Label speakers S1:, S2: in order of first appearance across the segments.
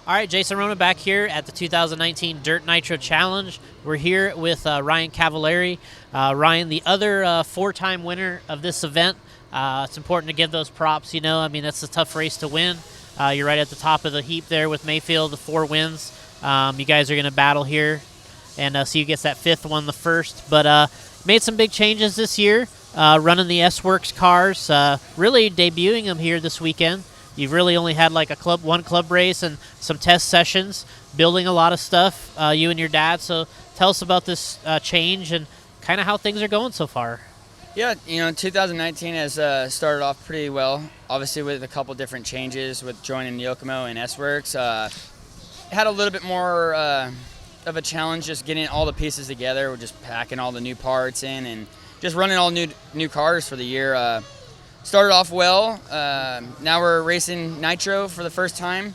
S1: All right, Jason Ruona back here at the 2019 Dirt Nitro Challenge. We're here with Ryan Cavalieri. Ryan, the other four-time winner of this event. It's important to give those props, you know. I mean, that's a tough race to win. You're right at the top of the heap there with Mayfield, the 4 wins. You guys are going to battle here, and see who gets that 5th one the first. But made some big changes this year, running the S-Works cars, really debuting them here this weekend. You've really only had like one club race and some test sessions, building a lot of stuff, you and your dad. So tell us about this change and kind of how things are going so far.
S2: Yeah, 2019 has started off pretty well, obviously with a couple different changes with joining Yokomo and S-Works. Had a little bit more of a challenge just getting all the pieces together. We're just packing all the new parts in and just running all new cars for the year. Started off well. Now we're racing Nitro for the first time.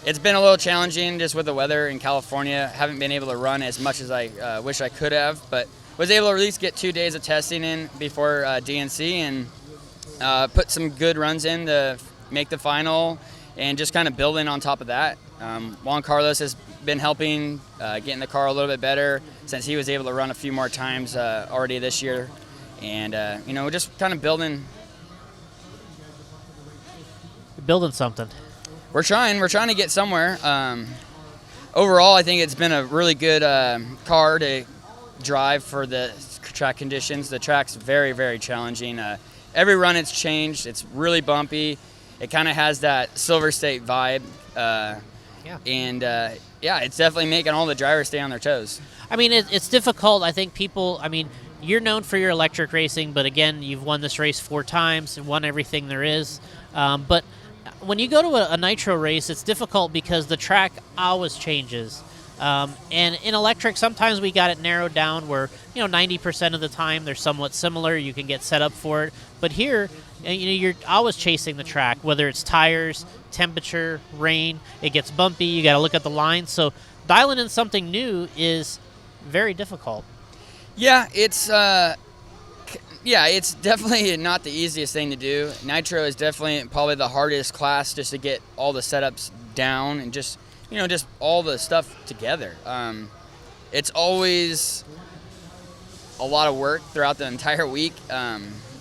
S2: It's been a little challenging just with the weather in California. Haven't been able to run as much as I wish I could have, but was able to at least get 2 days of testing in before DNC and put some good runs in to make the final and just kind of building on top of that. Juan Carlos has been helping getting the car a little bit better since he was able to run a few more times already this year. And, we're just kind of building
S1: Something.
S2: We're trying to get somewhere. Overall, I think it's been a really good car to drive for the track conditions. The track's very, very challenging. Every run it's changed. It's really bumpy. It kind of has that Silver State vibe. And it's definitely making all the drivers stay on their toes.
S1: I mean, it's difficult. I think people, you're known for your electric racing, but again, you've won this race 4 times and won everything there is. But when you go to a Nitro race, it's difficult because the track always changes. And in electric, sometimes we got it narrowed down where, 90% of the time they're somewhat similar. You can get set up for it. But here, you're always chasing the track, whether it's tires, temperature, rain. It gets bumpy. You got to look at the lines. So dialing in something new is very difficult.
S2: Yeah, it's definitely not the easiest thing to do. Nitro is definitely probably the hardest class just to get all the setups down and just all the stuff together. It's always a lot of work throughout the entire week.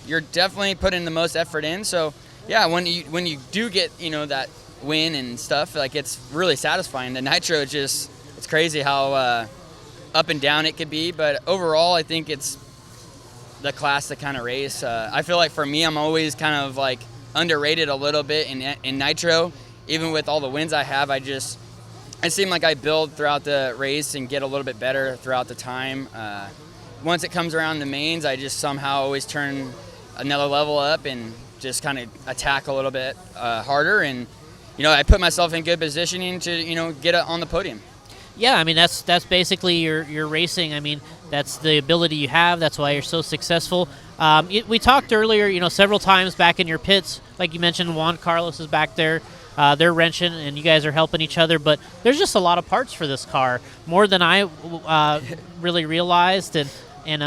S2: You're definitely putting the most effort in. So, yeah, when you do get, that win and stuff, like it's really satisfying. The Nitro it's crazy how up and down it could be. But overall, I think it's the class to kind of race. I feel like for me, I'm always kind of like underrated a little bit in Nitro. Even with all the wins I have, I seem like I build throughout the race and get a little bit better throughout the time. Once it comes around the mains, I just somehow always turn another level up and just kind of attack a little bit harder. And, I put myself in good positioning to, get it on the podium.
S1: Yeah, that's basically your racing. That's the ability you have. That's why you're so successful. We talked earlier, several times back in your pits, like you mentioned, Juan Carlos is back there. They're wrenching, and you guys are helping each other. But there's just a lot of parts for this car, more than I really realized, and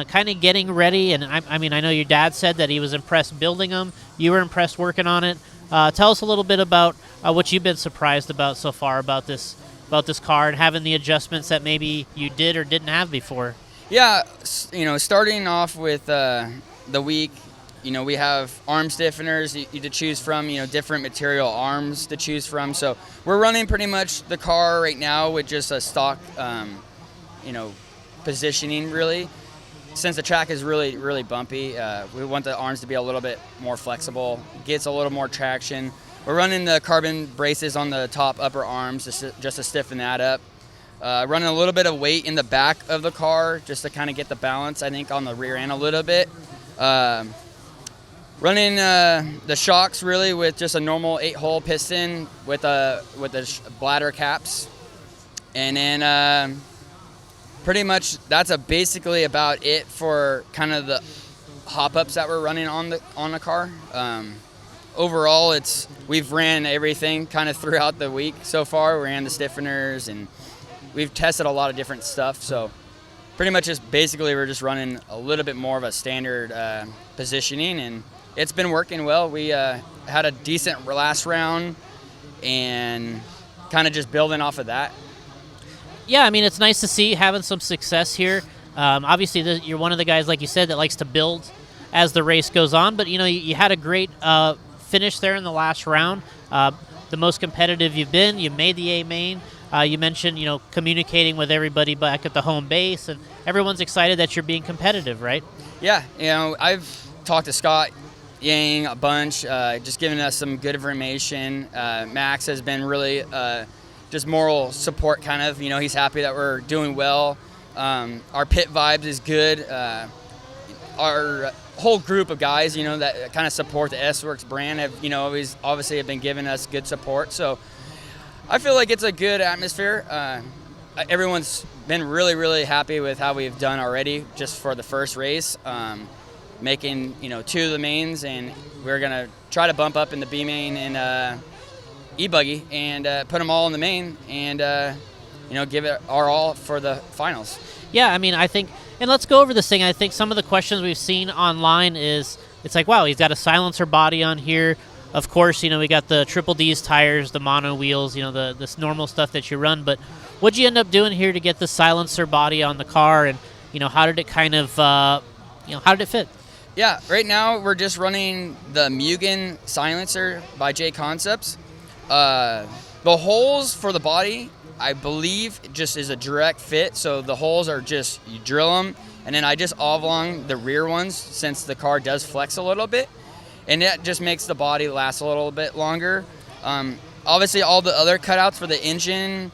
S1: kind of getting ready. And I know your dad said that he was impressed building them. You were impressed working on it. Tell us a little bit about what you've been surprised about so far about this car and having the adjustments that maybe you did or didn't have before.
S2: Yeah, starting off with the week, we have arm stiffeners to choose from, different material arms to choose from. So we're running pretty much the car right now with just a stock, positioning really. Since the track is really, really bumpy, we want the arms to be a little bit more flexible, gets a little more traction. We're running the carbon braces on the top upper arms just to stiffen that up. Running a little bit of weight in the back of the car just to kind of get the balance, I think, on the rear end a little bit. Running the shocks really with just a normal 8-hole piston with the bladder caps. And then pretty much that's basically about it for kind of the hop-ups that we're running on the car. Overall, we've ran everything kind of throughout the week so far. We ran the stiffeners and we've tested a lot of different stuff. So pretty much we're just running a little bit more of a standard positioning, and it's been working well. We had a decent last round, and kind of just building off of that.
S1: Yeah, I mean, it's nice to see having some success here. Obviously, you're one of the guys, like you said, that likes to build as the race goes on. But, you had a great finish there in the last round. The most competitive you've been. You made the A main. You mentioned, communicating with everybody back at the home base. And everyone's excited that you're being competitive, right?
S2: Yeah, I've talked to Scott Yang a bunch, just giving us some good information. Max has been really just moral support, kind of. He's happy that we're doing well. Our pit vibes is good. Our whole group of guys, that kind of support the S-Works brand have, always obviously have been giving us good support. So I feel like it's a good atmosphere. Everyone's been really, really happy with how we've done already just for the first race. Making, 2 of the mains, and we're going to try to bump up in the B main and E-buggy and put them all in the main and, give it our all for the finals.
S1: Yeah, I mean, I think, and let's go over this thing. I think some of the questions we've seen online is, it's like, wow, he's got a silencer body on here. Of course, we got the Triple D's tires, the mono wheels, this normal stuff that you run. But what'd you end up doing here to get the silencer body on the car? And, how did it kind of, how did it fit?
S2: Yeah, right now we're just running the Mugen silencer by JConcepts. The holes for the body, I believe, just is a direct fit. So the holes are just, you drill them, and then I just oblong the rear ones since the car does flex a little bit. And that just makes the body last a little bit longer. Obviously, all the other cutouts for the engine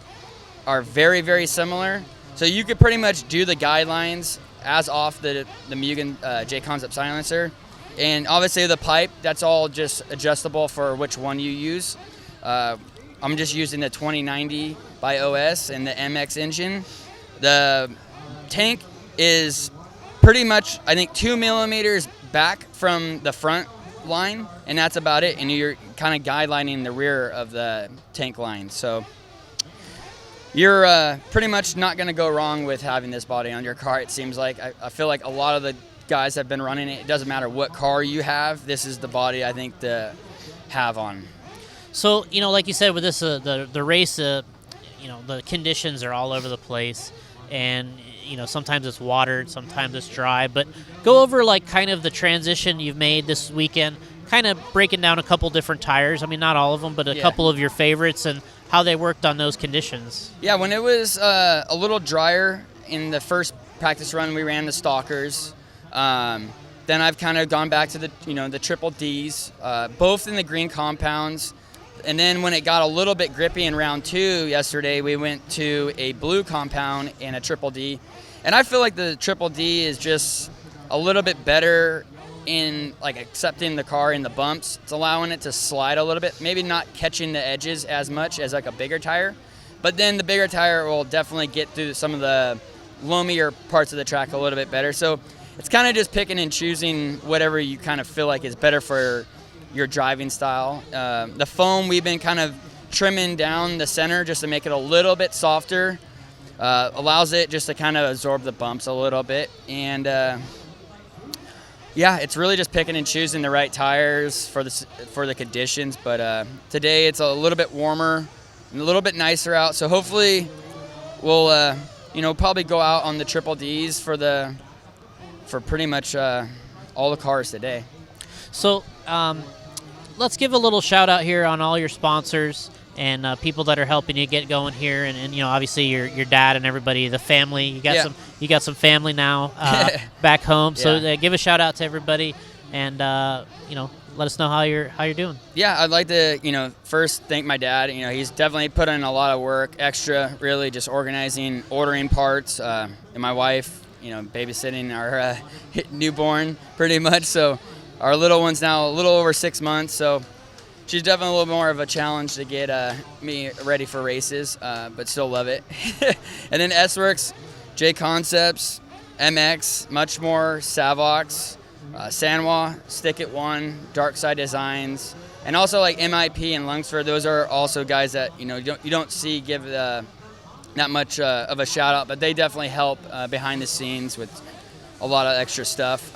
S2: are very, very similar. So you could pretty much do the guidelines as off the Mugen JConcepts silencer. And obviously the pipe, that's all just adjustable for which one you use. I'm just using the 2090 by OS and the MX engine. The tank is pretty much, I think, 2 millimeters back from the front line, and that's about it. And you're kind of guidelining the rear of the tank line. So you're pretty much not going to go wrong with having this body on your car, it seems like. I feel like a lot of the guys have been running it. It doesn't matter what car you have. This is the body, I think, to have on.
S1: So, like you said, with this, the race, the conditions are all over the place. And, sometimes it's watered, sometimes it's dry. But go over, kind of the transition you've made this weekend, kind of breaking down a couple different tires. I mean, not all of them, but a couple of your favorites and how they worked on those conditions.
S2: Yeah, when it was a little drier in the first practice run, we ran the Stalkers. Then I've kind of gone back to the Triple Ds, both in the green compounds. And then when it got a little bit grippy in round 2 yesterday, we went to a blue compound and a Triple D. And I feel like the Triple D is just a little bit better in accepting the car in the bumps. It's allowing it to slide a little bit, maybe not catching the edges as much as a bigger tire. But then the bigger tire will definitely get through some of the loamier parts of the track a little bit better. So it's kind of just picking and choosing whatever you kind of feel like is better for your driving style. The foam, we've been kind of trimming down the center just to make it a little bit softer. Allows it just to kind of absorb the bumps a little bit. And it's really just picking and choosing the right tires for the conditions. But today it's a little bit warmer and a little bit nicer out. So hopefully we'll probably go out on the Triple Ds for pretty much all the cars today.
S1: So let's give a little shout out here on all your sponsors and people that are helping you get going here, and obviously your dad and everybody, the family. You got some family now back home. So give a shout out to everybody, and let us know how you're doing.
S2: Yeah, I'd like to first thank my dad. He's definitely put in a lot of work, extra, really just organizing, ordering parts, and my wife, babysitting our newborn pretty much. So our little one's now a little over 6 months, so she's definitely a little more of a challenge to get me ready for races, but still love it. And then S-Works, JConcepts, MX, Much More, Savox, Sanwa, Stick It One, Dark Side Designs, and also MIP and Lungsford. Those are also guys that you don't see give that much of a shout out, but they definitely help behind the scenes with a lot of extra stuff.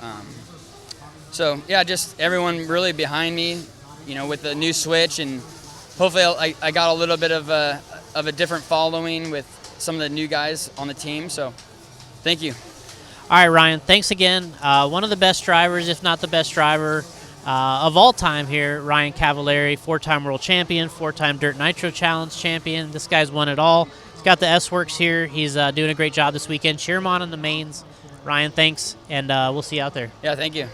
S2: So yeah, just everyone really behind me, with the new switch, and hopefully I got a little bit of of a different following with some of the new guys on the team. So thank you.
S1: All right, Ryan, thanks again. One of the best drivers, if not the best driver of all time here, Ryan Cavalieri, 4-time world champion, 4-time Dirt Nitro Challenge champion. This guy's won it all. He's got the S-Works here. He's doing a great job this weekend. Cheer him on in the mains. Ryan, thanks, and we'll see you out there.
S2: Yeah, thank you.